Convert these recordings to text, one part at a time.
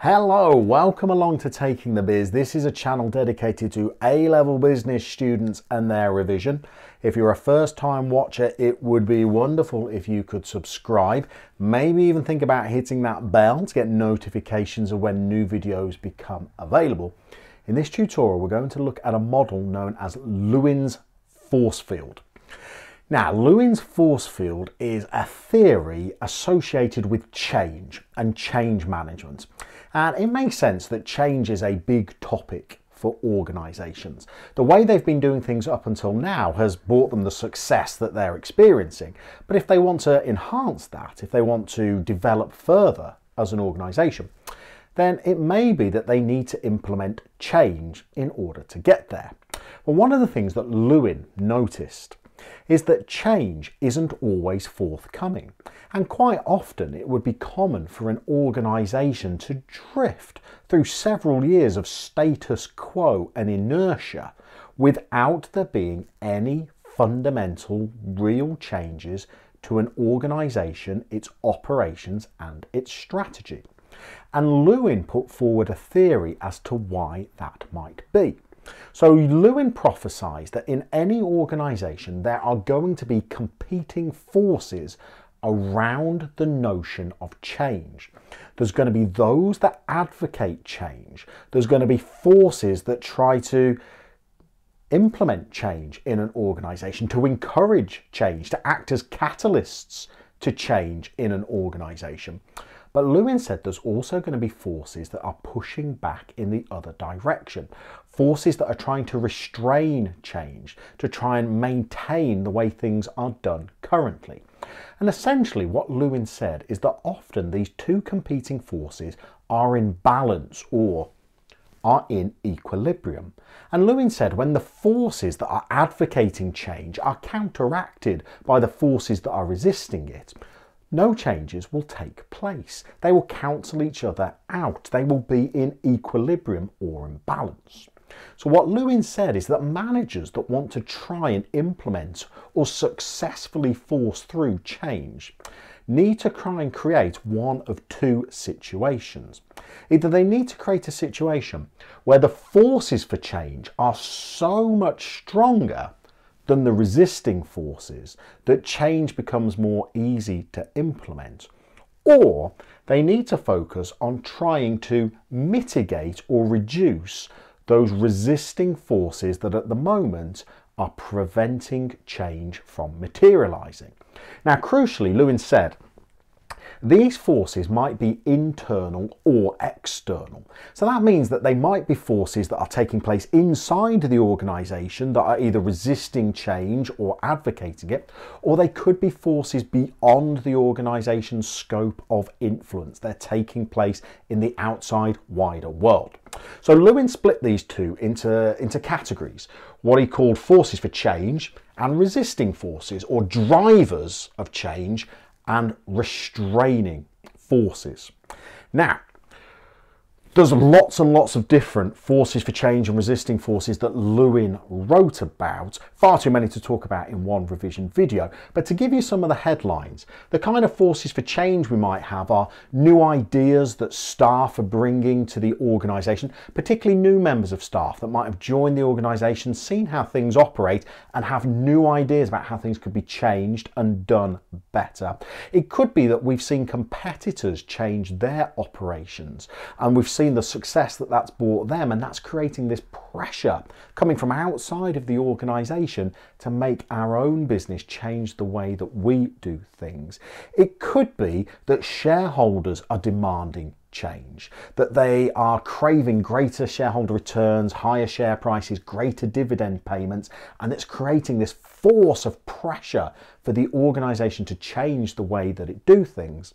Hello, welcome along to Taking the Biz. This is a channel dedicated to A-level business students and their revision. If you're a first-time watcher, it would be wonderful if you could subscribe. Maybe even think about hitting that bell to get notifications of when new videos become available. In this tutorial, we're going to look at a model known as Lewin's Force Field. Now, Lewin's Force Field is a theory associated with change and change management. And it makes sense that change is a big topic for organisations. The way they've been doing things up until now has brought them the success that they're experiencing. But if they want to enhance that, if they want to develop further as an organisation, then it may be that they need to implement change in order to get there. Well, one of the things that Lewin noticed is that change isn't always forthcoming. And quite often it would be common for an organisation to drift through several years of status quo and inertia without there being any fundamental real changes to an organisation, its operations and its strategy. And Lewin put forward a theory as to why that might be. So Lewin prophesied that in any organisation there are going to be competing forces around the notion of change. There's going to be those that advocate change. There's going to be forces that try to implement change in an organisation, to encourage change, to act as catalysts to change in an organisation. But Lewin said there's also going to be forces that are pushing back in the other direction. Forces that are trying to restrain change, to try and maintain the way things are done currently. And essentially what Lewin said is that often these two competing forces are in balance or are in equilibrium. And Lewin said when the forces that are advocating change are counteracted by the forces that are resisting it, no changes will take place. They will cancel each other out. They will be in equilibrium or in balance. So what Lewin said is that managers that want to try and implement or successfully force through change need to try and create one of two situations. Either they need to create a situation where the forces for change are so much stronger than the resisting forces that change becomes more easy to implement, or they need to focus on trying to mitigate or reduce those resisting forces that at the moment are preventing change from materializing. Now, crucially, Lewin said these forces might be internal or external. So that means that they might be forces that are taking place inside the organisation that are either resisting change or advocating it, or they could be forces beyond the organisation's scope of influence. They're taking place in the outside wider world. So Lewin split these two into categories, what he called forces for change and resisting forces, or drivers of change and restraining forces. Now, there's lots and lots of different forces for change and resisting forces that Lewin wrote about, far too many to talk about in one revision video. But to give you some of the headlines, the kind of forces for change we might have are new ideas that staff are bringing to the organisation, particularly new members of staff that might have joined the organisation, seen how things operate and have new ideas about how things could be changed and done better. It could be that we've seen competitors change their operations and we've seen the success that that's brought them, and that's creating this pressure coming from outside of the organisation to make our own business change the way that we do things. It could be that shareholders are demanding change, that they are craving greater shareholder returns, higher share prices, greater dividend payments, and it's creating this force of pressure for the organisation to change the way that it do things.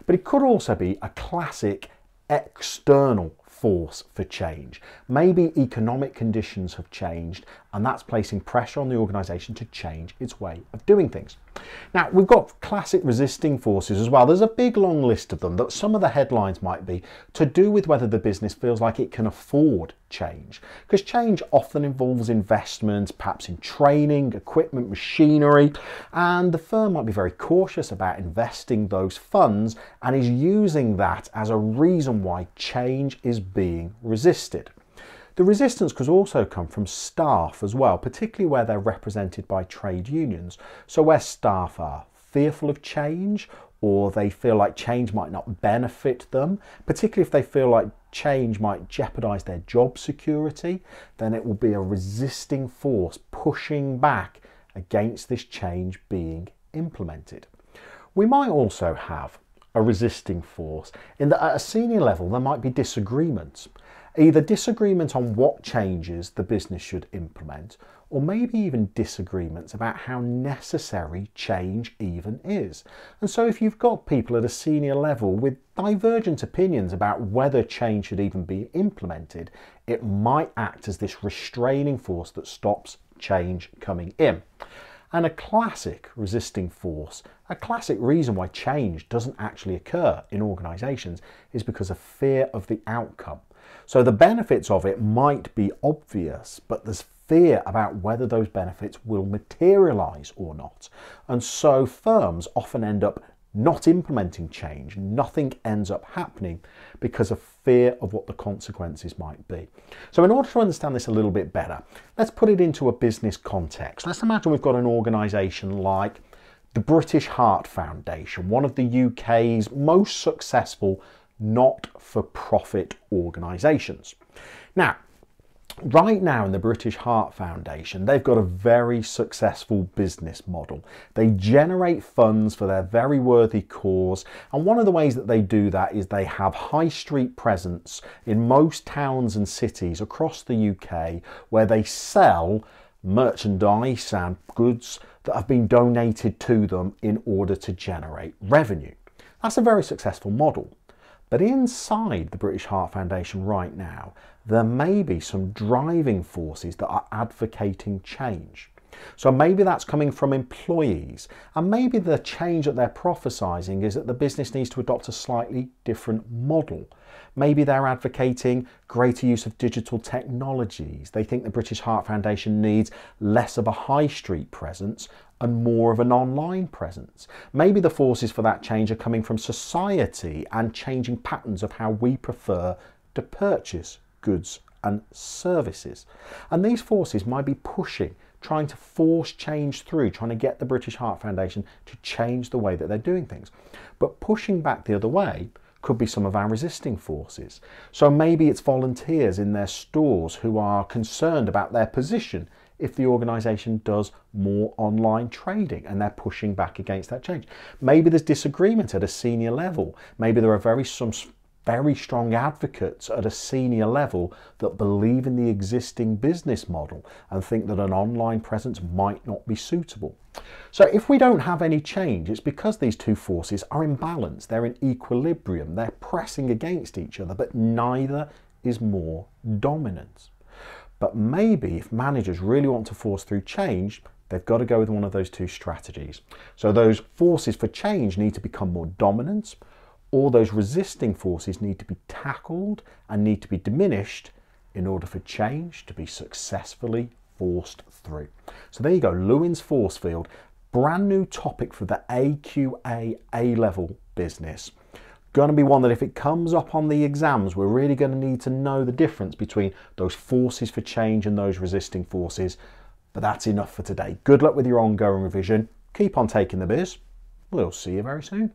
But it could also be a classic external force for change. Maybe economic conditions have changed and that's placing pressure on the organisation to change its way of doing things. Now, we've got classic resisting forces as well. There's a big long list of them, that some of the headlines might be to do with whether the business feels like it can afford change, because change often involves investment, perhaps in training, equipment, machinery, and the firm might be very cautious about investing those funds and is using that as a reason why change is being resisted. The resistance could also come from staff as well, particularly where they're represented by trade unions. So where staff are fearful of change, or they feel like change might not benefit them, particularly if they feel like change might jeopardise their job security, then it will be a resisting force pushing back against this change being implemented. We might also have a resisting force in that at a senior level there might be disagreements. Either disagreement on what changes the business should implement, or maybe even disagreements about how necessary change even is. And so if you've got people at a senior level with divergent opinions about whether change should even be implemented, it might act as this restraining force that stops change coming in. And a classic resisting force, a classic reason why change doesn't actually occur in organisations, is because of fear of the outcome. So the benefits of it might be obvious, but there's fear about whether those benefits will materialise or not. And so firms often end up not implementing change. Nothing ends up happening because of fear of what the consequences might be. So in order to understand this a little bit better, let's put it into a business context. Let's imagine we've got an organisation like the British Heart Foundation, one of the UK's most successful not-for-profit organisations. Now, right now in the British Heart Foundation, they've got a very successful business model. They generate funds for their very worthy cause, and one of the ways that they do that is they have high street presence in most towns and cities across the UK where they sell merchandise and goods that have been donated to them in order to generate revenue. That's a very successful model. But inside the British Heart Foundation right now, there may be some driving forces that are advocating change. So maybe that's coming from employees, and maybe the change that they're prophesying is that the business needs to adopt a slightly different model. Maybe they're advocating greater use of digital technologies. They think the British Heart Foundation needs less of a high street presence and more of an online presence. Maybe the forces for that change are coming from society and changing patterns of how we prefer to purchase goods and services. And these forces might be pushing, trying to force change through, trying to get the British Heart Foundation to change the way that they're doing things. But pushing back the other way could be some of our resisting forces. So maybe it's volunteers in their stores who are concerned about their position if the organisation does more online trading and they're pushing back against that change. Maybe there's disagreement at a senior level. Maybe there are some very strong advocates at a senior level that believe in the existing business model and think that an online presence might not be suitable. So if we don't have any change, it's because these two forces are in balance, they're in equilibrium, they're pressing against each other, but neither is more dominant. But maybe if managers really want to force through change, they've got to go with one of those two strategies. So those forces for change need to become more dominant, or those resisting forces need to be tackled and need to be diminished in order for change to be successfully forced through. So there you go, Lewin Force Field, brand new topic for the AQA A-level business. Going to be one that if it comes up on the exams, we're really going to need to know the difference between those forces for change and those resisting forces. But that's enough for today. Good luck with your ongoing revision. Keep on taking the biz. We'll see you very soon.